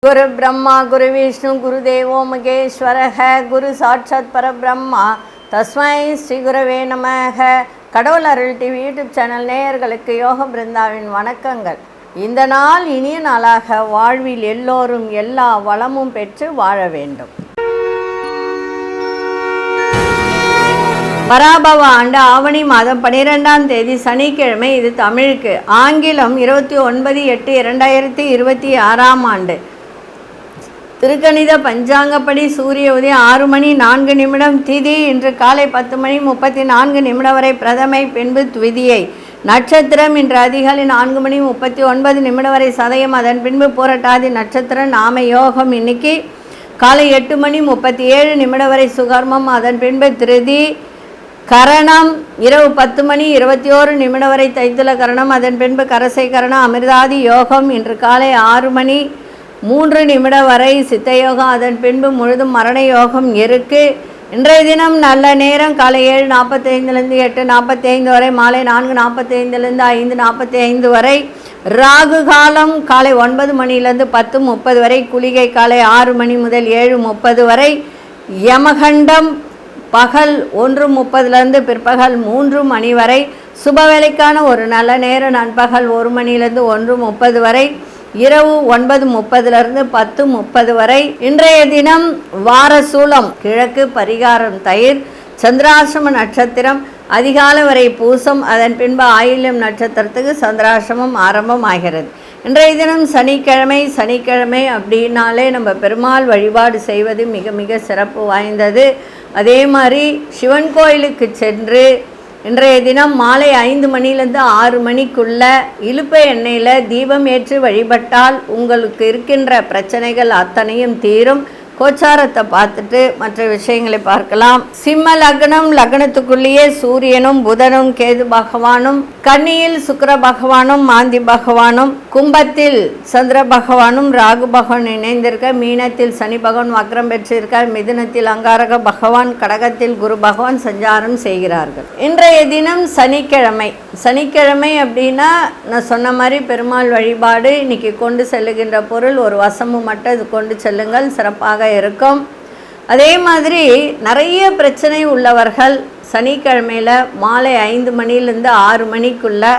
गुरु ब्रह्मा गुरु विष्णु गुरुदेवो महेश्वरः गुरु साक्षात् परब्रह्मा तस्मै ஸ்ரீ குருவே நமக. கடவுள் அருள் டிவி யூடியூப் சேனல் நேயர்களுக்கு யோக பிருந்தாவின் வணக்கங்கள். இந்த நாள் இனிய நாளாக வாழ்வில் எல்லோரும் எல்லா வளமும் பெற்று வாழ வேண்டும். பராபவ ஆண்டு ஆவணி மாதம் 12ஆம் தேதி சனிக்கிழமை. இது தமிழுக்கு. ஆங்கிலம் 29/8/2026 ஆண்டு. திருக்கணித பஞ்சாங்கப்படி சூரிய உதயம் 6:04 திதி இன்று காலை 10:34 வரை பிரதமை, பின்பு த்விதியை. நட்சத்திரம் இன்று அதிகாலை 4:39 வரை சதயம், அதன் பின்பு பூரட்டாதி நட்சத்திரம். நாம யோகம் இன்னைக்கு காலை 8:37 வரை சுகர்மம், அதன் பின்பு திருதி. கரணம் இரவு 10:21 வரை தைத்துல கரணம், அதன் பின்பு கரசை கரணம். அமிர்தாதி யோகம் இன்று காலை 6:03 வரை சித்த யோகம், அதன் பின்பு முழுதும் மரண யோகம் இருக்கு. இன்றைய தினம் நல்ல நேரம் காலை 7:45 8:45 வரை, மாலை 4:45 5:45 வரை. ராகு காலம் காலை 9 10:30 வரை, குளிகை காலை 6 முதல் 7:30 வரை. யமகண்டம் பகல் 1:30 பிற்பகல் 3 வரை. சுபவேளைக்கான ஒரு நல்ல நேரம் நண்பகல் 1 1:30 வரை, இரவு 9:30 10:30 வரை. இன்றைய தினம் வார சூலம் கிழக்கு, பரிகாரம் தயிர். சந்திராசிரம நட்சத்திரம் அதிகாலை வரை பூசம், அதன் பின்பு ஆயில்யம் நட்சத்திரத்துக்கு சந்திராசிரமம் ஆரம்பம் ஆகிறது. இன்றைய தினம் சனிக்கிழமை. சனிக்கிழமை அப்படின்னாலே நம்ம பெருமாள் வழிபாடு செய்வது மிக மிக சிறப்பு வாய்ந்தது. அதே மாதிரி சிவன் கோயிலுக்கு சென்று இன்றைய தினம் மாலை 5 6 இலுப்பை எண்ணெயில் தீபம் ஏற்றி வழிபட்டால் உங்களுக்கு இருக்கின்ற பிரச்சனைகள் அத்தனையும் தீரும். கோச்சாரத்தை பார்த்துட்டு மற்ற விஷயங்களை பார்க்கலாம். சிம்ம லக்னம், லக்னத்துக்குள்ளேயே சூரியனும் புதனும் கேது பகவானும், கன்னியில் சுக்கிர பகவானும் மாந்தி பகவானும், கும்பத்தில் சந்திர பகவானும் ராகு பகவான் இணைந்திருக்க, மீனத்தில் சனி பகவான் வக்ரம் பெற்றிருக்கார், மிதுனத்தில் அங்காரக பகவான், கடகத்தில் குரு பகவான் சஞ்சாரம் செய்கிறார்கள். இன்றைய தினம் சனிக்கிழமை. சனிக்கிழமை அப்படின்னா நான் சொன்ன மாதிரி பெருமாள் வழிபாடு. இன்னைக்கு கொண்டு செல்லுகின்ற பொருள் ஒரு வசம்பு மட்டும் இது கொண்டு செல்லுங்கள், சிறப்பாக இருக்கும். அதே மாதிரி நிறைய பிரச்சனை உள்ளவர்கள் சனிக்கிழமையில் மாலை 5 6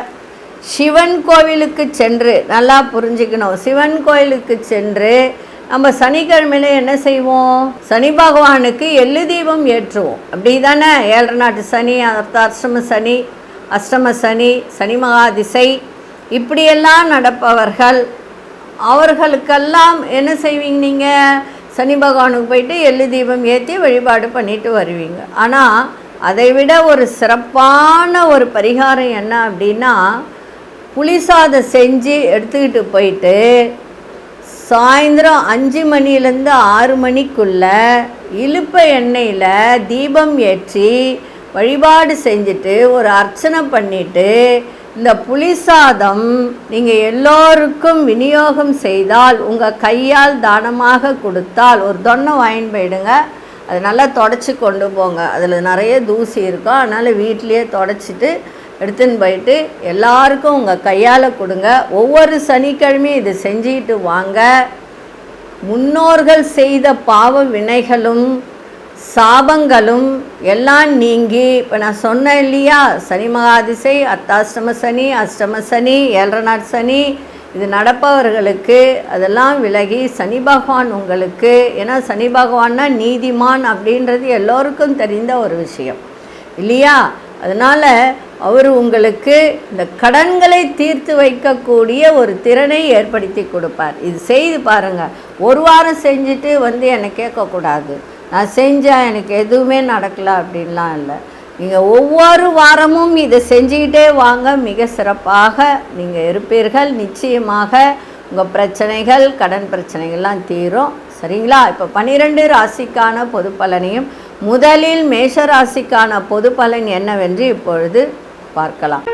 சிவன் கோவிலுக்கு சென்று, நல்லா புரிஞ்சுக்கணும், சிவன் கோவிலுக்கு சென்று நம்ம சனிக்கிழமையில் என்ன செய்வோம்? சனி பகவானுக்கு எள்ளு தீபம் ஏற்றுவோம். அப்படி தானே? 7 நாட்டு சனி, அஷ்டம சனி, அஷ்டம சனி, சனி மகாதிசை இப்படியெல்லாம் நடப்பவர்கள் அவர்களுக்கெல்லாம் என்ன செய்வீங்க? நீங்கள் சனி பகவானுக்கு போயிட்டு எள்ளு தீபம் ஏற்றி வழிபாடு பண்ணிட்டு வருவீங்க. ஆனால் அதை விட ஒரு சிறப்பான ஒரு பரிகாரம் என்ன அப்படின்னா, புளிசாதம் செஞ்சு எடுத்துக்கிட்டு போயிட்டு சாயந்தரம் 5 6 இலுப்பை எண்ணெயில் தீபம் ஏற்றி வழிபாடு செஞ்சுட்டு ஒரு அர்ச்சனை பண்ணிவிட்டு இந்த புளிசாதம் நீங்கள் எல்லோருக்கும் விநியோகம் செய்தால், உங்கள் கையால் தானமாக கொடுத்தால், ஒரு தொன்னை வாங்கிட்டு போயிடுங்க. அது நல்லா தொடச்சி கொண்டு போங்க. அதில் நிறைய தூசி இருக்கும், அதனால் வீட்லேயே தொடச்சிட்டு எடுத்துன்னு போயிட்டு எல்லாருக்கும் உங்கள் கையால் கொடுங்க. ஒவ்வொரு சனிக்கிழமையும் இது செஞ்சுக்கிட்டு வாங்க. முன்னோர்கள் செய்த பாவ வினைகளும் சாபங்களும் எல்லாம் நீங்கி, இப்போ நான் சொன்னேன் இல்லையா, சனி மகாதிசை, அர்த்தாஷ்டம சனி, அஷ்டம சனி, 7 நாட் சனி இது நடப்பவர்களுக்கு அதெல்லாம் விலகி சனி பகவான் உங்களுக்கு, ஏன்னா சனி பகவான்னா நீதிமான் அப்படின்றது எல்லோருக்கும் தெரிந்த ஒரு விஷயம் இல்லையா? அதனால் அவர் உங்களுக்கு இந்த கடன்களை தீர்த்து வைக்கக்கூடிய ஒரு திறனை ஏற்படுத்தி கொடுப்பார். இது செய்து பாருங்கள். ஒரு வாரம் செஞ்சுட்டு என்னை கேட்கக்கூடாது, நான் செஞ்சேன் எனக்கு எதுவுமே நடக்கலை அப்படின்லாம் இல்லை. நீங்கள் ஒவ்வொரு வாரமும் இதை செஞ்சுக்கிட்டே வாங்க, மிக சிறப்பாக நீங்கள் இருப்பீர்கள். நிச்சயமாக உங்கள் பிரச்சனைகள், கடன் பிரச்சனைகள்லாம் தீரும். சரிங்களா? இப்போ 12 ராசிக்கான பொது பலனையும், முதலில் மேஷ ராசிக்கான பொது பலன் என்னவென்று இப்பொழுது பார்க்கலாம்.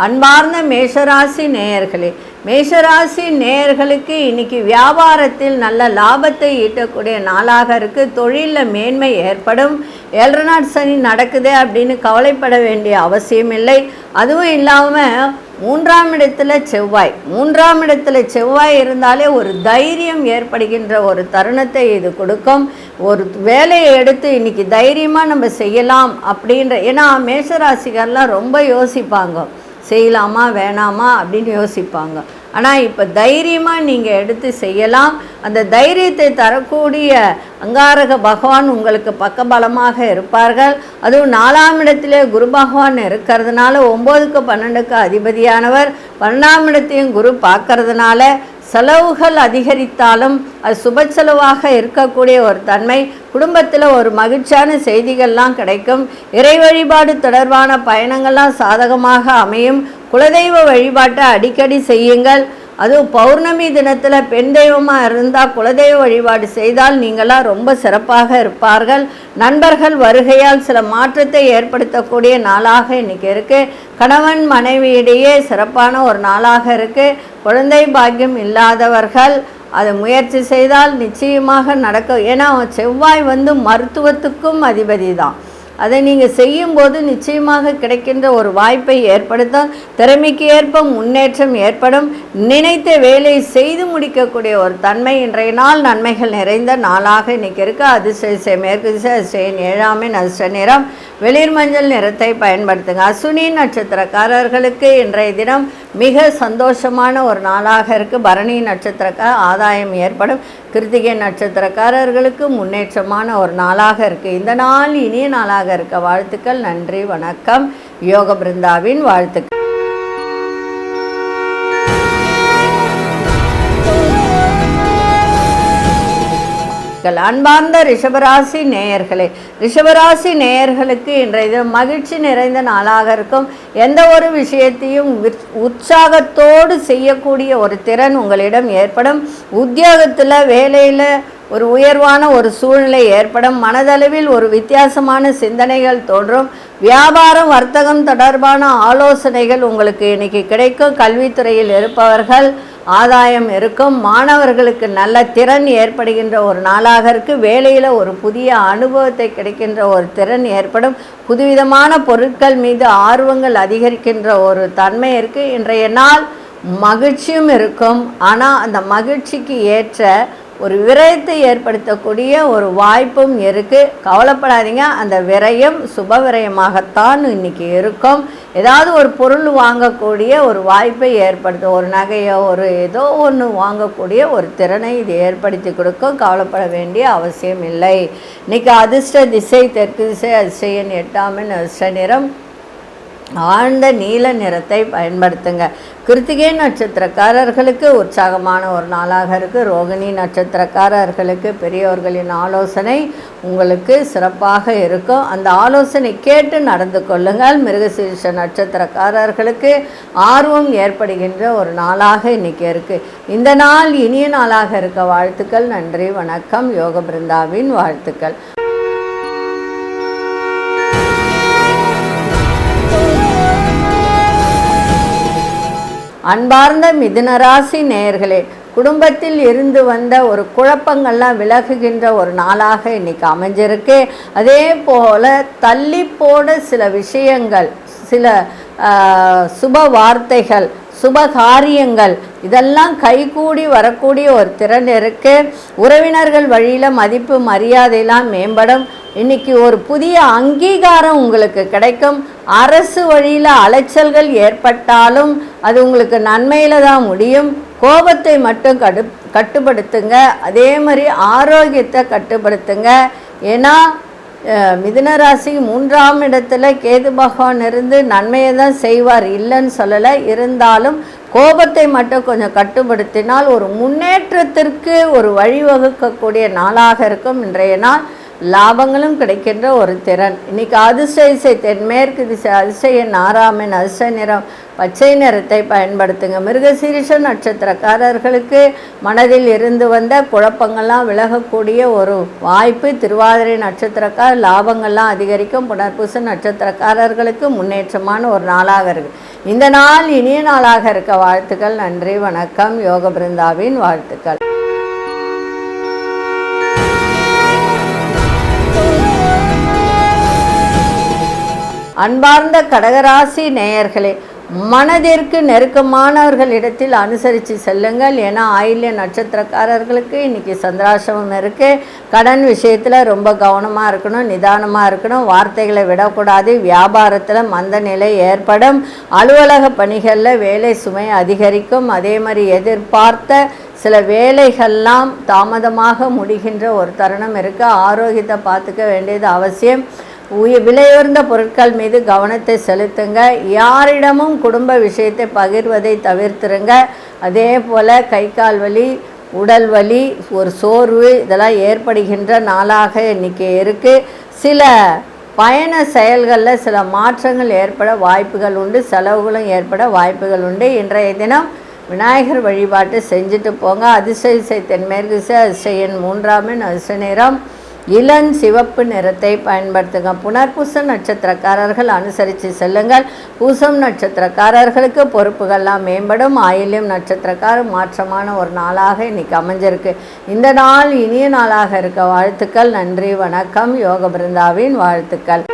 அன்பார்ந்த மேஷராசி நேயர்களே, மேஷராசி நேயர்களுக்கு இன்னைக்கு வியாபாரத்தில் நல்ல லாபத்தை ஈட்டக்கூடிய நாளாக இருக்குது. தொழிலில் மேன்மை ஏற்படும். 7 நாட் சனி நடக்குது அப்படின்னு கவலைப்பட வேண்டிய அவசியம் இல்லை. அதுவும் இல்லாமல் 3ஆம் இடத்துல செவ்வாய் இருந்தாலே ஒரு தைரியம் ஏற்படுகின்ற ஒரு தருணத்தை இது கொடுக்கும். ஒரு வேலையை எடுத்து இன்னைக்கு தைரியமாக நம்ம செய்யலாம் அப்படின்ற, ஏன்னா மேஷராசிகர்லாம் ரொம்ப யோசிப்பாங்க, செய்யலாமா வேணாமா அப்படின்னு யோசிப்பாங்க. ஆனால் இப்போ தைரியமாக நீங்கள் எடுத்து செய்யலாம். அந்த தைரியத்தை தரக்கூடிய அங்காரக பகவான் உங்களுக்கு பக்கபலமாக இருப்பார்கள். அதுவும் 4ஆம் இடத்திலே குரு பகவான் இருக்கிறதுனால 9க்கு 12க்கு அதிபதியானவர் 12ஆம் இடத்தையும் குரு பார்க்கறதுனால செலவுகள் அதிகரித்தாலும் அது சுப செலவாக இருக்கக்கூடிய ஒரு தன்மை. குடும்பத்தில் ஒரு மகிழ்ச்சியான செய்திகள்லாம் கிடைக்கும். இறை வழிபாடு தொடர்பான பயணங்கள்லாம் சாதகமாக அமையும். குலதெய்வ வழிபாட்டை அடிக்கடி செய்யுங்கள். அதுவும் பௌர்ணமி தினத்தில் பெண் தெய்வமாக இருந்தால் குலதெய்வ வழிபாடு செய்தால் நீங்களாம் ரொம்ப சிறப்பாக இருப்பார்கள். நண்பர்கள் வருகையால் சில மாற்றத்தை ஏற்படுத்தக்கூடிய நாளாக இன்றைக்கி இருக்குது. கணவன் மனைவியிடையே சிறப்பான ஒரு நாளாக இருக்குது. குழந்தை பாக்கியம் இல்லாதவர்கள் அதை முயற்சி செய்தால் நிச்சயமாக நடக்கும். ஏன்னா செவ்வாய் மருத்துவத்துக்கும் அதிபதி தான். அதை நீங்கள் செய்யும்போது நிச்சயமாக கிடைக்கின்ற ஒரு வாய்ப்பை ஏற்படுத்தும். திறமைக்கு ஏற்ப முன்னேற்றம் ஏற்படும். நினைத்த வேலையை செய்து முடிக்கக்கூடிய ஒரு தன்மை. இன்றைய நாள் நன்மைகள் நிறைந்த நாளாக இன்றைக்கி இருக்குது. அதிர்ஷ்ட மேற்கு திசை, அதிர்ஷ்ட 7ஆம் எண், அதிர்ஷ்ட நிறம் வெளிர் மஞ்சள் நிறத்தை பயன்படுத்துங்க. அஸ்வினி நட்சத்திரக்காரர்களுக்கு இன்றைய தினம் மிக சந்தோஷமான ஒரு நாளாக இருக்குது. பரணி நட்சத்திரக்கார ஆதாயம் ஏற்படும். கிருத்திகை நட்சத்திரக்காரர்களுக்கு முன்னேற்றமான ஒரு நாளாக இருக்குது. இந்த நாள் இனிய நாளாக இருக்க வாழ்த்துக்கள். நன்றி, வணக்கம். யோக பிருந்தாவின் வாழ்த்துக்கள். அன்பார்ந்த ரிஷபராசி நேயர்களுக்கு இன்றைய மகிழ்ச்சி நிறைந்த நாளாக இருக்கும். எந்த ஒரு விஷயத்தையும் உற்சாகத்தோடு செய்யக்கூடிய ஒரு திறன் உங்களிடம் ஏற்படும். உத்தியோகத்தில் வேலையில் ஒரு உயர்வான ஒரு சூழ்நிலை ஏற்படும். மனதளவில் ஒரு வித்தியாசமான சிந்தனைகள் தோன்றும். வியாபாரம் வர்த்தகம் தொடர்பான ஆலோசனைகள் உங்களுக்கு இன்னைக்கு கிடைக்கும். கல்வித்துறையில் இருப்பவர்கள் ஆதாயம் இருக்கும். மாணவர்களுக்கு நல்ல திறன் ஏற்படுகின்ற ஒரு நாளாக இருக்குது. வேலையில் ஒரு புதிய அனுபவத்தை கிடைக்கின்ற ஒரு திறன் ஏற்படும். புதுவிதமான பொருட்கள் மீது ஆர்வங்கள் அதிகரிக்கின்ற ஒரு தன்மை இருக்குது. இன்றைய நாள் மகிழ்ச்சியும் இருக்கும். ஆனால் அந்த மகிழ்ச்சிக்கு ஏற்ற ஒரு விரயத்தை ஏற்படுத்தக்கூடிய ஒரு வாய்ப்பும் இருக்குது. கவலைப்படாதீங்க, அந்த விரயம் சுப விரயமாகத்தான் இன்றைக்கி இருக்கும். ஏதாவது ஒரு பொருள் வாங்கக்கூடிய ஒரு வாய்ப்பை ஏற்படுத்தும். ஒரு நகையோ ஒரு ஏதோ ஒன்று வாங்கக்கூடிய ஒரு திறனை இது ஏற்படுத்தி கொடுக்கும். கவலைப்பட வேண்டிய அவசியம் இல்லை. இன்றைக்கி அதிர்ஷ்ட திசை தெற்கு திசை, அதிர்ஷ்ட எண் 8ஆம் எண், அதிர்ஷ்ட நிறம் ஆழ்ந்த நீல நிறத்தை பயன்படுத்துங்க. கிருத்திகை நட்சத்திரக்காரர்களுக்கு உற்சாகமான ஒரு நாளாக இருக்குது. ரோகிணி நட்சத்திரக்காரர்களுக்கு பெரியவர்களின் ஆலோசனை உங்களுக்கு சிறப்பாக இருக்கும். அந்த ஆலோசனை கேட்டு நடந்து கொள்ளுங்கள். மிருகசீரிஷ நட்சத்திரக்காரர்களுக்கு ஆர்வம் ஏற்படுகின்ற ஒரு நாளாக இன்றைக்கி இருக்குது. இந்த நாள் இனிய நாளாக இருக்க வாழ்த்துக்கள். நன்றி, வணக்கம். யோக பிருந்தாவின் வாழ்த்துக்கள். அன்பார்ந்த மிதுனராசி நேயர்களே, குடும்பத்தில் இருந்து வந்த ஒரு குழப்பங்கள்லாம் விலகுகின்ற ஒரு நாளாக இன்றைக்கி அமைஞ்சிருக்கு. அதே போல் தள்ளி போட சில விஷயங்கள், சில சுப வார்த்தைகள், சுப காரியங்கள் இதெல்லாம் கைகூடி வரக்கூடிய ஒரு திறன் இருக்குது. உறவினர்கள் வழியில் மதிப்பு மரியாதையெல்லாம் மேம்படும். இன்றைக்கி ஒரு புதிய அங்கீகாரம் உங்களுக்கு கிடைக்கும். அரசு வழியில் அலைச்சல்கள் ஏற்பட்டாலும் அது உங்களுக்கு நன்மையில் தான் முடியும். கோபத்தை மட்டும் கட்டுப்படுத்துங்க. அதே மாதிரி ஆரோக்கியத்தை கட்டுப்படுத்துங்க. ஏன்னா மிதுனராசி 3ஆம் இடத்துல கேது பகவான் இருந்து நன்மையை தான் செய்வார், இல்லைன்னு சொல்லலை. இருந்தாலும் கோபத்தை மட்டும் கொஞ்சம் கட்டுப்படுத்தினால் ஒரு முன்னேற்றத்திற்கு ஒரு வழிவகுக்கக்கூடிய நாளாக இருக்கும். இன்றைய நாள் லாபங்களும் கிடைக்கின்ற ஒரு திறன். இன்றைக்கி அதிர்ஷ்ட திசை தென்மேற்கு திசை, அதிர்ஷ்ட எண் 6ஆம் எண், அதிர்ஷ்ட நிறம் பச்சை நிறத்தை பயன்படுத்துங்க. மிருகசீரிஷ நட்சத்திரக்காரர்களுக்கு மனதில் இருந்து வந்த குழப்பங்கள்லாம் விலகக்கூடிய ஒரு வாய்ப்பு. திருவாதிரை நட்சத்திரக்கார லாபங்கள்லாம் அதிகரிக்கும். புனர்பூச நட்சத்திரக்காரர்களுக்கு முன்னேற்றமான ஒரு நாளாக இருக்குது. இந்த நாள் இனிய நாளாக இருக்க வாழ்த்துக்கள். நன்றி, வணக்கம். யோக பிருந்தாவின் வாழ்த்துக்கள். அன்பார்ந்த கடகராசி நேயர்களே, மனதிற்கு நெருக்கமானவர்களிடத்தில் அனுசரித்து செல்லுங்கள். ஏன்னா ஆயில்ய நட்சத்திரக்காரர்களுக்கு இன்றைக்கி சந்திராசிரமம் இருக்குது. கடன் விஷயத்தில் ரொம்ப கவனமாக இருக்கணும், நிதானமாக இருக்கணும். வார்த்தைகளை விடக்கூடாது. வியாபாரத்தில் மந்த நிலை ஏற்படும். அலுவலக பணிகளில் வேலை சுமை அதிகரிக்கும். அதே மாதிரி எதிர்பார்த்த சில வேலைகள்லாம் தாமதமாக முடிகின்ற ஒரு தருணம் இருக்குது. ஆரோக்கியத்தை பார்த்துக்க வேண்டியது அவசியம். விலையுயர்ந்த பொருட்கள் மீது கவனத்தை செலுத்துங்க. யாரிடமும் குடும்ப விஷயத்தை பகிர்வதை தவிர்த்துருங்க. அதே போல் கை கால் வலி, உடல் வலி, ஒரு சோர்வு இதெல்லாம் ஏற்படுகின்ற நாளாக இன்றைக்கி இருக்குது. சில பயண செயல்களில் சில மாற்றங்கள் ஏற்பட வாய்ப்புகள் உண்டு. செலவுகளும் ஏற்பட வாய்ப்புகள் உண்டு. இன்றைய தினம் விநாயகர் வழிபாட்டு செஞ்சுட்டு போங்க. அதிசய தென்மேற்கு அதிசயன் 3 அதிர்ஷ்ட நிறம் இளம் சிவப்பு நிறத்தை பயன்படுத்துங்க. புனர்பூச நட்சத்திரக்காரர்கள் அனுசரித்து செல்லுங்கள். பூசம் நட்சத்திரக்காரர்களுக்கு பொறுப்புகள்லாம் மேம்படும். ஆயில்யம் நட்சத்திரக்காரர் மாற்றமான ஒரு நாளாக இன்றைக்கி அமைஞ்சிருக்கு. இந்த நாள் இனிய நாளாக இருக்க வாழ்த்துக்கள். நன்றி, வணக்கம். யோக பிருந்தாவின் வாழ்த்துக்கள்.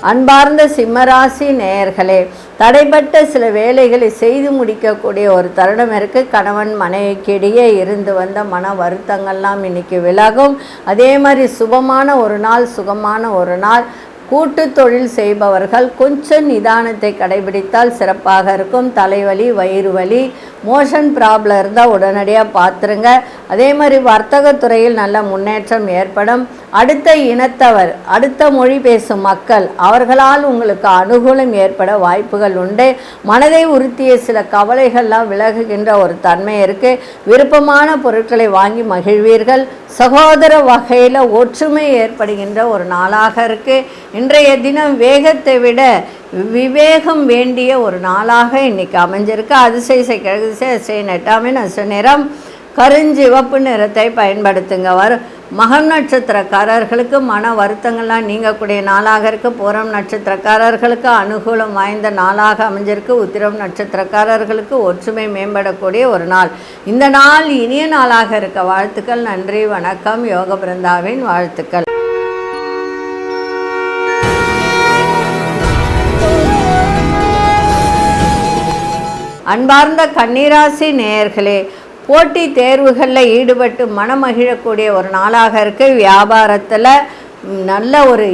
அன்பார்ந்த சிம்மராசி நேயர்களே, தடைப்பட்ட சில வேலைகளை செய்து முடிக்கக்கூடிய ஒரு தருணம் இருக்குது. கணவன் மனைவிக்கிடையே இருந்து வந்த மன வருத்தங்கள்லாம் இன்றைக்கி விலகும். அதே மாதிரி சுபமான ஒரு நாள், சுகமான ஒரு நாள். கூட்டு தொழில் செய்பவர்கள் கொஞ்சம் நிதானத்தை கடைபிடித்தால் சிறப்பாக இருக்கும். தலைவலி, வயிறு வலி, மோஷன் ப்ராப்ளம் இருந்தால் உடனடியாக பார்த்துருங்க. அதே மாதிரி வர்த்தகத்துறையில் நல்ல முன்னேற்றம் ஏற்படும். அடுத்த இனத்தவர், அடுத்த மொழி பேசும் மக்கள், அவர்களால் உங்களுக்கு அனுகூலம் ஏற்பட வாய்ப்புகள் உண்டு. மனதை உறுத்திய சில கவலைகள்லாம் விலகுகின்ற ஒரு தன்மை இருக்குது. விருப்பமான பொருட்களை வாங்கி மகிழ்வீர்கள். சகோதர வகையில் ஒற்றுமை ஏற்படுகின்ற ஒரு நாளாக இருக்குது. இன்றைய தினம் வேகத்தை விட விவேகம் வேண்டிய ஒரு நாளாக இன்றைக்கி அமைஞ்சிருக்கு. அதிசய கிழக்கு திசை 8 அதிர்ஷ்ட நிறம் கருஞ்சிவப்பு நிறத்தை பயன்படுத்துங்க. மகம் நட்சத்திரக்காரர்களுக்கு மன வருத்தங்கள்லாம் நீங்கக்கூடிய நாளாக இருக்குது. பூரம் நட்சத்திரக்காரர்களுக்கு அனுகூலம் வாய்ந்த நாளாக அமைஞ்சிருக்கு. உத்திரம் நட்சத்திரக்காரர்களுக்கு ஒற்றுமை மேம்படக்கூடிய ஒரு நாள். இந்த நாள் இனிய நாளாக இருக்க வாழ்த்துக்கள். நன்றி, வணக்கம். யோக பிருந்தாவின் வாழ்த்துக்கள். அன்பார்ந்த கன்னிராசி நேயர்களே, போட்டி தேர்வுகளில் ஈடுபட்டு மனமகிழக்கூடிய ஒரு நாளாக இருக்குது. வியாபாரத்தில் நல்ல ஒரு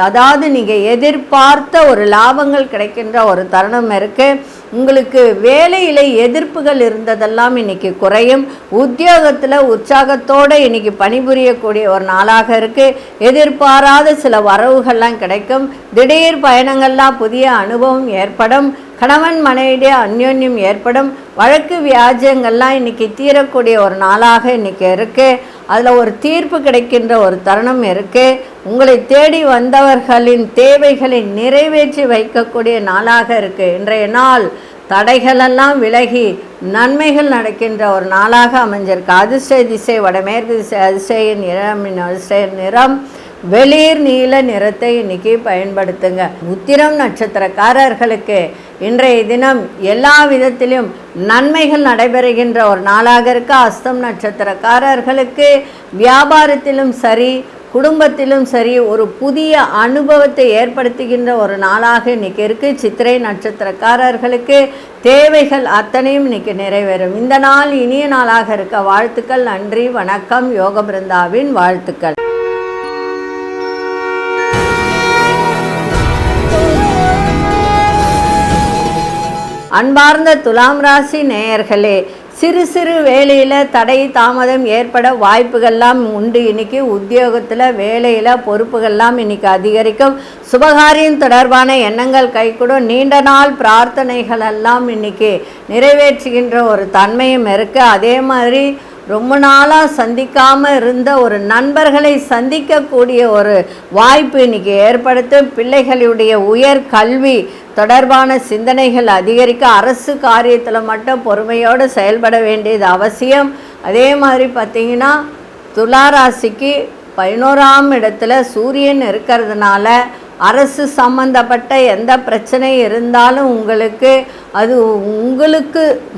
அதாவது நீங்கள் எதிர்பார்த்த ஒரு லாபங்கள் கிடைக்கின்ற ஒரு தருணம் இருக்குது. உங்களுக்கு வேலையில் எதிர்ப்புகள் இருந்ததெல்லாம் இன்றைக்கி குறையும். உத்தியோகத்தில் உற்சாகத்தோடு இன்றைக்கி பணிபுரியக்கூடிய ஒரு நாளாக இருக்குது. எதிர்பாராத சில வரவுகள்லாம் கிடைக்கும். திடீர் பயணங்கள்லாம் புதிய அனுபவம் ஏற்படும். கணவன் மனைவிடைய அந்யோன்யம் ஏற்படும். வழக்கு வியாஜ்யங்கள்லாம் இன்றைக்கி தீரக்கூடிய ஒரு நாளாக இன்றைக்கி இருக்குது. அதில் ஒரு தீர்ப்பு கிடைக்கின்ற ஒரு தருணம் இருக்குது. உங்களை தேடி வந்தவர்களின் தேவைகளை நிறைவேற்றி வைக்கக்கூடிய நாளாக இருக்குது. இன்றைய நாள் தடைகளெல்லாம் விலகி நன்மைகள் நடக்கின்ற ஒரு நாளாக அமைஞ்சிருக்கு. அதிர்ஷ்ட திசை வடமேற்கு திசை. அதிர்ஷ்ட நிறம் வெளிர் நீல நிறத்தை இன்றைக்கி பயன்படுத்துங்க. உத்திரம் நட்சத்திரக்காரர்களுக்கு இன்றைய தினம் எல்லா விதத்திலும் நன்மைகள் நடைபெறுகின்ற ஒரு நாளாக இருக்க. அஸ்தம் நட்சத்திரக்காரர்களுக்கு வியாபாரத்திலும் சரி, குடும்பத்திலும் சரி, ஒரு புதிய அனுபவத்தை ஏற்படுத்துகின்ற ஒரு நாளாக இன்றைக்கி இருக்குது. சித்திரை நட்சத்திரக்காரர்களுக்கு தேவைகள் அத்தனையும் இன்றைக்கி நிறைவேறும். இந்த நாள் இனிய நாளாக இருக்க வாழ்த்துக்கள். நன்றி, வணக்கம். யோக பிருந்தாவின் வாழ்த்துக்கள். அன்பார்ந்த துலாம் ராசி நேயர்களே, சிறு சிறு வேலையில் தடை தாமதம் ஏற்பட வாய்ப்புகள்லாம் உண்டு. இன்றைக்கி உத்தியோகத்தில் வேலையில் பொறுப்புகள்லாம் இன்றைக்கி அதிகரிக்கும். சுபகாரியம் தொடர்பான எண்ணங்கள் கைகூடும். நீண்ட நாள் பிரார்த்தனைகளெல்லாம் இன்றைக்கி நிறைவேற்றுகின்ற ஒரு தன்மையும் இருக்குது. அதே மாதிரி ரொம்ப நாளாக சந்திக்காமல் இருந்த ஒரு நண்பர்களை சந்திக்கக்கூடிய ஒரு வாய்ப்பு இன்றைக்கி ஏற்படுத்தும். பிள்ளைகளுடைய உயர் கல்வி தொடர்பான சிந்தனைகள் அதிகரிக்க அரசு காரியத்தில் மட்டும் பொறுமையோடு செயல்பட வேண்டியது அவசியம். அதே மாதிரி பார்த்திங்கன்னா துளாராசிக்கு 11ஆம் இடத்துல சூரியன் இருக்கிறதுனால அரசு சம்பந்தப்பட்ட எந்த பிரச்சனை இருந்தாலும் உங்களுக்கு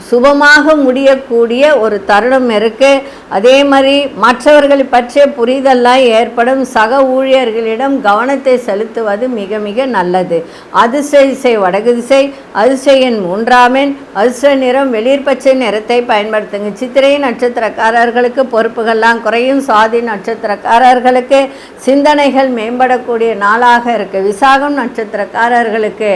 சுபமாக முடியக்கூடிய ஒரு தருணம் இருக்குது. அதே மாதிரி மற்றவர்களை பற்றிய புரிதல்லாம் ஏற்படும். சக ஊழியர்களிடம் கவனத்தை செலுத்துவது மிக மிக நல்லது. அதிர்ஷ்ட திசை வடக்கு திசை, அதிர்ஷ்ட எண் 3ஆம் எண், அதிர்ஷ்ட நிறம் வெளிர் பச்சை நிறத்தை பயன்படுத்துங்க. சித்திரை நட்சத்திரக்காரர்களுக்கு பொறுப்புகள்லாம் குறையும். சுவாதி நட்சத்திரக்காரர்களுக்கு சிந்தனைகள் மேம்படக்கூடிய நாளாக இருக்குது. விசாகம் நட்சத்திரக்காரர்களுக்கு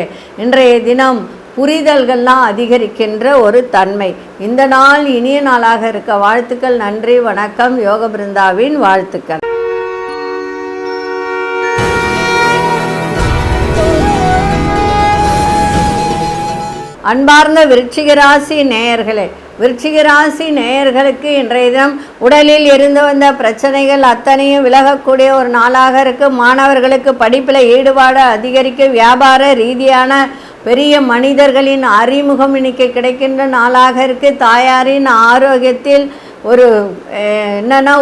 இன்றைய தினம் புரிதல்கள்லாம் அதிகரிக்கின்ற ஒரு தன்மை. இந்த நாள் இனிய நாளாக இருக்க வாழ்த்துக்கள். நன்றி, வணக்கம். யோக பிருந்தாவின் வாழ்த்துக்கள். அன்பார்ந்த விருச்சிக ராசி நேயர்களே, விருச்சிக ராசி நேயர்களுக்கு இன்றைய தினம் உடலில் இருந்து வந்த பிரச்சனைகள் அத்தனையும் விலகக்கூடிய ஒரு நாளாக இருக்குது. மாணவர்களுக்கு படிப்பில் ஈடுபாடு அதிகரிக்க, வியாபார ரீதியான பெரிய மனிதர்களின் அறிமுகம் இன்னைக்கு கிடைக்கின்ற நாளாக இருக்குது. தாயாரின் ஆரோக்கியத்தில்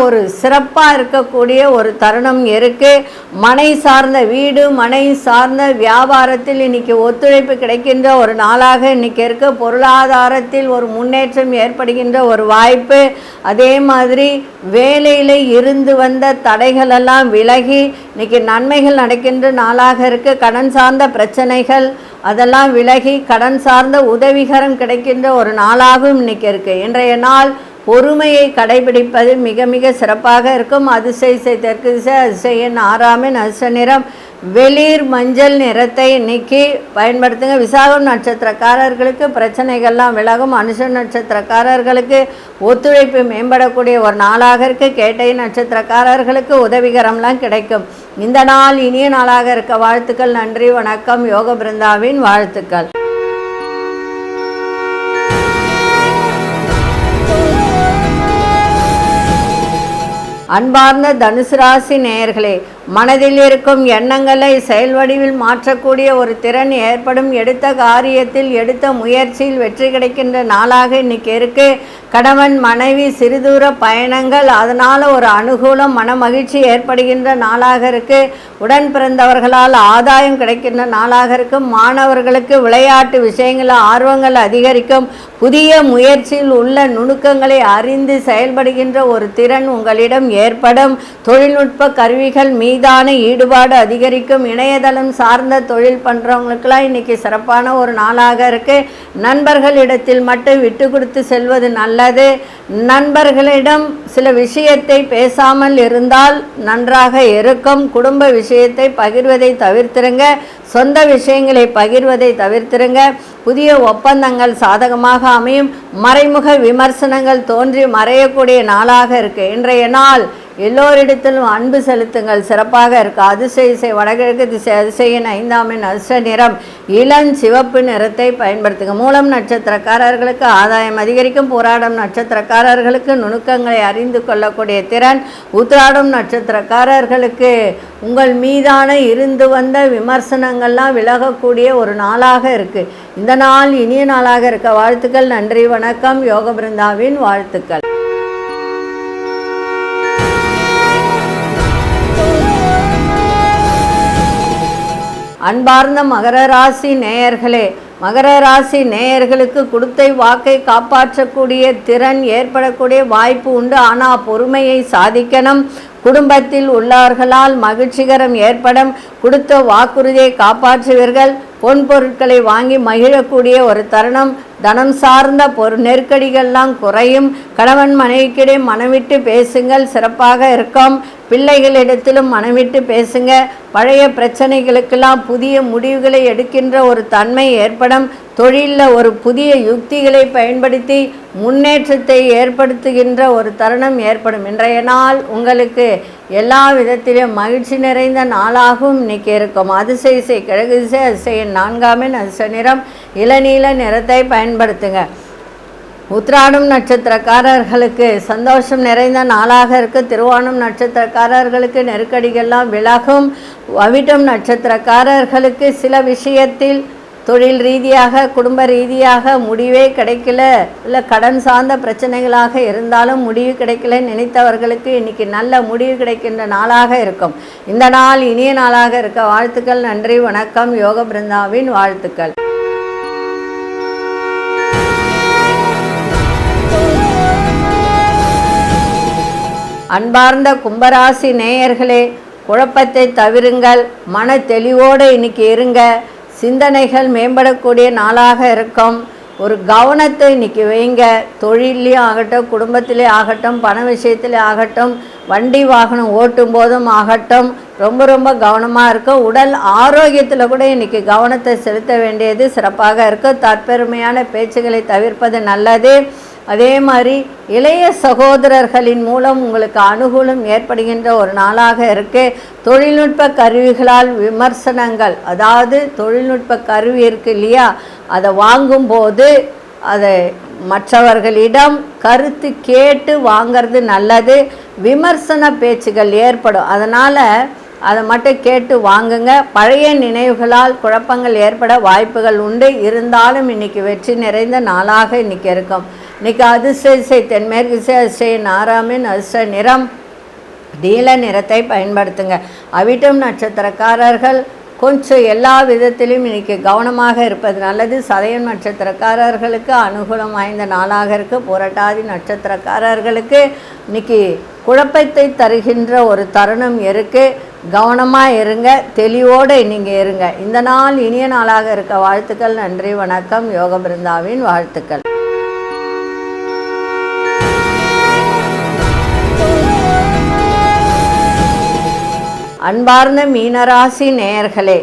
ஒரு சிறப்பாக இருக்கக்கூடிய ஒரு தருணம் இருக்குது. மனை சார்ந்த வீடு, மனை சார்ந்த வியாபாரத்தில் இன்றைக்கி ஒத்துழைப்பு கிடைக்கின்ற ஒரு நாளாக இன்றைக்கி இருக்குது. பொருளாதாரத்தில் ஒரு முன்னேற்றம் ஏற்படுகின்ற ஒரு வாய்ப்பு. அதே மாதிரி வேலையில் இருந்து வந்த தடைகளெல்லாம் விலகி இன்றைக்கி நன்மைகள் நடக்கின்ற நாளாக இருக்குது. கடன் சார்ந்த பிரச்சனைகள் அதெல்லாம் விலகி கடன் சார்ந்த உதவிகரம் கிடைக்கின்ற ஒரு நாளாகவும் இன்றைக்கி இருக்குது. இன்றைய நாள் பொறுமையை கடைபிடிப்பது மிக மிக சிறப்பாக இருக்கும். அதிர்ஷ்ட திசை தெற்கு திசை, அதிர்ஷ்ட எண் 6ஆம் எண், அதிர்ஷ்ட நிறம் வெளிர் மஞ்சள் நிறத்தை இன்னைக்கு பயன்படுத்துங்க. விசாகம் நட்சத்திரக்காரர்களுக்கு பிரச்சனைகள்லாம் விலகும். அனுஷ நட்சத்திரக்காரர்களுக்கு ஒத்துழைப்பு மேம்படக்கூடிய ஒரு நாளாக இருக்குது. கேட்டை நட்சத்திரக்காரர்களுக்கு உதவிகரம்லாம் கிடைக்கும். இந்த நாள் இனிய நாளாக இருக்க வாழ்த்துக்கள். நன்றி, வணக்கம். யோக பிருந்தாவின் வாழ்த்துக்கள். அன்பார்ந்த தனுசு ராசி நேயர்களே, மனதில் இருக்கும் எண்ணங்களை செயல் வடிவில் மாற்றக்கூடிய ஒரு திறன் ஏற்படும். எடுத்த காரியத்தில் எடுத்த முயற்சியில் வெற்றி கிடைக்கின்ற நாளாக இன்னைக்கு இருக்கு. கணவன் மனைவி சிறுதூர பயணங்கள், அதனால் ஒரு அனுகூலம் மன மகிழ்ச்சி ஏற்படுகின்ற நாளாக இருக்கு. உடன் பிறந்தவர்களால் ஆதாயம் கிடைக்கின்ற நாளாக இருக்கும். மாணவர்களுக்கு விளையாட்டு விஷயங்கள் ஆர்வங்கள் அதிகரிக்கும். புதிய முயற்சியில் உள்ள நுணுக்கங்களை அறிந்து செயல்படுகின்ற ஒரு திறன் உங்களிடம் ஏற்படும். தொழில்நுட்ப கருவிகள் மீதான ஈடுபாடு அதிகரிக்கும். இணையதளம் சார்ந்த தொழில் பண்ணுறவங்களுக்கெல்லாம் இன்றைக்கி சிறப்பான ஒரு நாளாக இருக்குது. நண்பர்களிடத்தில் மட்டும் விட்டு கொடுத்து செல்வது நல்லது. நண்பர்களிடம் சில விஷயத்தை பேசாமல் இருந்தால் நன்றாக இருக்கும். குடும்ப விஷயத்தை பகிர்வதை தவிர்த்திருங்க. சொந்த விஷயங்களை பகிர்வதை தவிர்த்திருங்க. புதிய ஒப்பந்தங்கள் சாதகமாக அமையும். மறைமுக விமர்சனங்கள் தோன்றி மறையக்கூடிய நாளாக இருக்குது. இன்றைய நாள் எல்லோரிடத்திலும் அன்பு செலுத்துங்கள், சிறப்பாக இருக்குது. அதிர்ஷ்ட திசை வடகிழக்கு திசை, அதிர்ஷ்ட எண் 5ஆம் எண், அதிர்ஷ்ட நிறம் இளஞ்சிவப்பு நிறத்தை பயன்படுத்துங்க. மூலம் நட்சத்திரக்காரர்களுக்கு ஆதாயம் அதிகரிக்கும். போராடும் நட்சத்திரக்காரர்களுக்கு நுணுக்கங்களை அறிந்து கொள்ளக்கூடிய திறன். உத்திராடம் நட்சத்திரக்காரர்களுக்கு உங்கள் மீதான இருந்து வந்த விமர்சனங்கள்லாம் விலகக்கூடிய ஒரு நாளாக இருக்குது. இந்த நாள் இனிய நாளாக இருக்க வாழ்த்துக்கள். நன்றி, வணக்கம். யோக பிருந்தாவின் வாழ்த்துக்கள். அன்பார்ந்த மகர ராசி நேயர்களே, மகர ராசி நேயர்களுக்கு கொடுத்த வாக்கை காப்பாற்றக்கூடிய திறன் ஏற்படக்கூடிய வாய்ப்பு உண்டு. ஆனால் பொறுமையை சாதிக்கணும். குடும்பத்தில் உள்ளவர்களால் மகிழ்ச்சிகரம் ஏற்படும். கொடுத்த வாக்குறுதியை காப்பாற்றுவீர்கள். பொன் பொருட்களை வாங்கி மகிழக்கூடிய ஒரு தருணம். தனம் சார்ந்த நெருக்கடிகள்லாம் குறையும். கணவன் மனைவிக்கிடையே மனவிட்டு பேசுங்கள், சிறப்பாக இருக்கும். பிள்ளைகளிடத்திலும் மனவிட்டு பேசுங்க. பழைய பிரச்சனைகளுக்கெல்லாம் புதிய முடிவுகளை எடுக்கின்ற ஒரு தன்மை ஏற்படும். தொழிலில் ஒரு புதிய யுக்திகளை பயன்படுத்தி முன்னேற்றத்தை ஏற்படுத்துகின்ற ஒரு தருணம் ஏற்படும். இன்றைய நாள் உங்களுக்கு எல்லா விதத்திலும் மகிழ்ச்சி நிறைந்த நாளாகவும் இன்னைக்கு இருக்கும். அதிர்ஷ்ட திசை கிழக்கு திசை, அதிர்ஷ்ட எண் 4ஆம் எண், அதிர்ஷ்ட நிறம் இளநீல நிறத்தை பயன்படுத்துங்க. உத்திராடம் நட்சத்திரக்காரர்களுக்கு சந்தோஷம் நிறைந்த நாளாக இருக்குது. திருவோணம் நட்சத்திரக்காரர்களுக்கு நெருக்கடிகள்லாம் விலகும். அவிட்டம் நட்சத்திரக்காரர்களுக்கு சில விஷயத்தில் தொழில் ரீதியாக குடும்ப ரீதியாக முடிவே கிடைக்கல, இல்லை கடன் சார்ந்த பிரச்சனைகளாக இருந்தாலும் முடிவு கிடைக்கல நினைத்தவர்களுக்கு இன்றைக்கி நல்ல முடிவு கிடைக்கின்ற நாளாக இருக்கும். இந்த நாள் இனிய நாளாக இருக்க வாழ்த்துக்கள். நன்றி, வணக்கம். யோக பிருந்தாவின் வாழ்த்துக்கள். அன்பார்ந்த கும்பராசி நேயர்களே, குழப்பத்தை தவிருங்கள், மன தெளிவோடு இன்னைக்கு இருங்க. சிந்தனைகள் மேம்படக்கூடிய நாளாக இருக்கும். ஒரு கவனத்தை இன்னைக்கு வைங்க. தொழிலையும் ஆகட்டும், குடும்பத்திலே ஆகட்டும், பண விஷயத்திலே ஆகட்டும், வண்டி வாகனம் ஓட்டும் போதும் ஆகட்டும், ரொம்ப கவனமாக இருக்கும். உடல் ஆரோக்கியத்தில் கூட இன்றைக்கி கவனத்தை செலுத்த வேண்டியது சிறப்பாக இருக்கும். தற்பெருமையான பேச்சுகளை தவிர்ப்பது நல்லது. அதே மாதிரி இளைய சகோதரர்களின் மூலம் உங்களுக்கு அனுகூலம் ஏற்படுகின்ற ஒரு நாளாக இருக்குது. தொழில்நுட்ப கருவிகளால் விமர்சனங்கள், அதாவது தொழில்நுட்ப கருவி இருக்குது இல்லையா, அதை வாங்கும்போது அதை மற்றவர்களிடம் கருத்து கேட்டு வாங்கிறது நல்லது. விமர்சன பேச்சுகள் ஏற்படும், அதனால் அதை மட்டும் கேட்டு வாங்குங்க. பழைய நினைவுகளால் குழப்பங்கள் ஏற்பட வாய்ப்புகள் உண்டு. இருந்தாலும் இன்றைக்கி வெற்றி நிறைந்த நாளாக இன்றைக்கி இருக்கும். இன்றைக்கி அதிர்ஷ்ட திசை தென்மேற்கு திசை, அதிர்ஷ்ட நாராமின், அதிர்ஷ்ட நிறம் நீல நிறத்தை பயன்படுத்துங்க. அவிட்டம் நட்சத்திரக்காரர்கள் கொஞ்சம் எல்லா விதத்திலும் இன்றைக்கி கவனமாக இருப்பது நல்லது. சதயம் நட்சத்திரக்காரர்களுக்கு அனுகூலம் வாய்ந்த நாளாக இருக்குது. புரட்டாதி நட்சத்திரக்காரர்களுக்கு இன்றைக்கி குழப்பத்தை தருகின்ற ஒரு தருணம் இருக்குது. கவனமாக இருங்க, தெளிவோடு நீங்கள் இருங்க. இந்த நாள் இனிய நாளாக இருக்க வாழ்த்துக்கள். நன்றி, வணக்கம். யோக பிருந்தாவின் வாழ்த்துக்கள். அன்பார்ந்த மீனராசி நேயர்களே,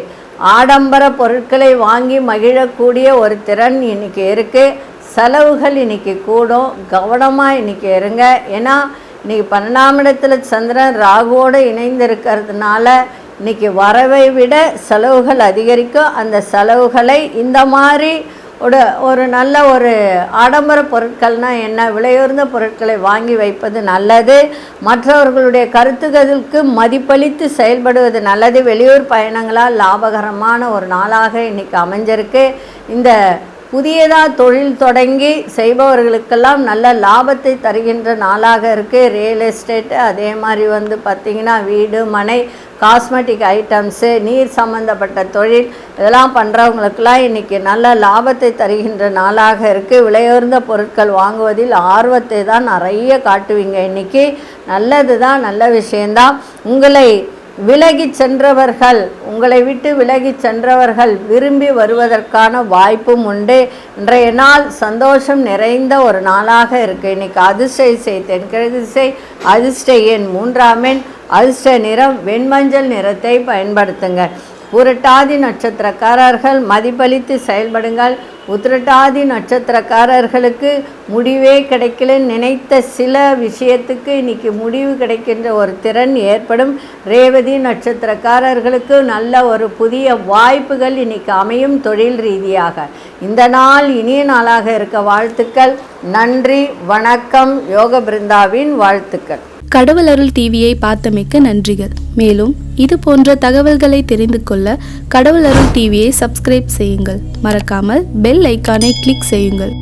ஆடம்பர பொருட்களை வாங்கி மகிழக்கூடிய ஒரு திறன் இன்றைக்கி இருக்குது. செலவுகள் இன்றைக்கி கூடும். கவனமாக இன்றைக்கி இருங்க. ஏன்னா இன்றைக்கி 12ஆம் இடத்துல சந்திரன் ராகுவோடு இணைந்து இருக்கிறதுனால இன்றைக்கி வரவை விட செலவுகள் அதிகரிக்கும். அந்த செலவுகளை இந்த மாதிரி ஒரு நல்ல ஒரு ஆடம்பர பொருட்கள்னால் என்ன, விலையுயர்ந்த பொருட்களை வாங்கி வைப்பது நல்லது. மற்றவர்களுடைய கருத்துக்களுக்கு மதிப்பளித்து செயல்படுவது நல்லது. வெளியூர் பயணங்களால் லாபகரமான ஒரு நாளாக இன்றைக்கி அமைஞ்சிருக்கு. இந்த புதியதாக தொழில் தொடங்கி செய்பவர்களுக்கெல்லாம் நல்ல லாபத்தை தருகின்ற நாளாக இருக்குது. ரியல் எஸ்டேட்டு, அதே மாதிரி பார்த்திங்கன்னா வீடு மனை, காஸ்மெட்டிக் ஐட்டம்ஸு, நீர் சம்மந்தப்பட்ட தொழில் இதெல்லாம் பண்ணுறவங்களுக்கெல்லாம் இன்றைக்கி நல்ல லாபத்தை தருகின்ற நாளாக இருக்குது. விலையுயர்ந்த பொருட்கள் வாங்குவதில் ஆர்வத்தை தான் நிறைய காட்டுவீங்க. இன்றைக்கி நல்லது தான், நல்ல விஷயந்தான். உங்களை விட்டு விலகி சென்றவர்கள் விரும்பி வருவதற்கான வாய்ப்பும் உண்டு. இன்றைய நாள் சந்தோஷம் நிறைந்த ஒரு நாளாக இருக்குது. இன்றைக்கி அதிர்ஷ்ட திசை தென்கிழக்கு திசை, அதிர்ஷ்ட எண் 3ஆம் எண், அதிர்ஷ்ட நிறம் வெண்மஞ்சள் நிறத்தை பயன்படுத்துங்க. புரட்டாதி நட்சத்திரக்காரர்கள் மதிப்பளித்து செயல்படுங்கள். உத்திரட்டாதி நட்சத்திரக்காரர்களுக்கு முடிவே கிடைக்கல நினைத்த சில விஷயத்துக்கு இன்றைக்கி முடிவு கிடைக்கின்ற ஒரு திறன் ஏற்படும். ரேவதி நட்சத்திரக்காரர்களுக்கு நல்ல ஒரு புதிய வாய்ப்புகள் இன்றைக்கி அமையும் தொழில் ரீதியாக. இந்த நாள் இனிய நாளாக இருக்க வாழ்த்துக்கள். நன்றி, வணக்கம். யோக பிருந்தாவின் வாழ்த்துக்கள். கடவுள் அருள் டிவியை பார்த்தமைக்கு நன்றிகள். மேலும் இது போன்ற தகவல்களை தெரிந்து கொள்ள கடவுள் அருள் டிவியை சப்ஸ்கிரைப் செய்யுங்கள். மறக்காமல் பெல் ஐக்கானை கிளிக் செய்யுங்கள்.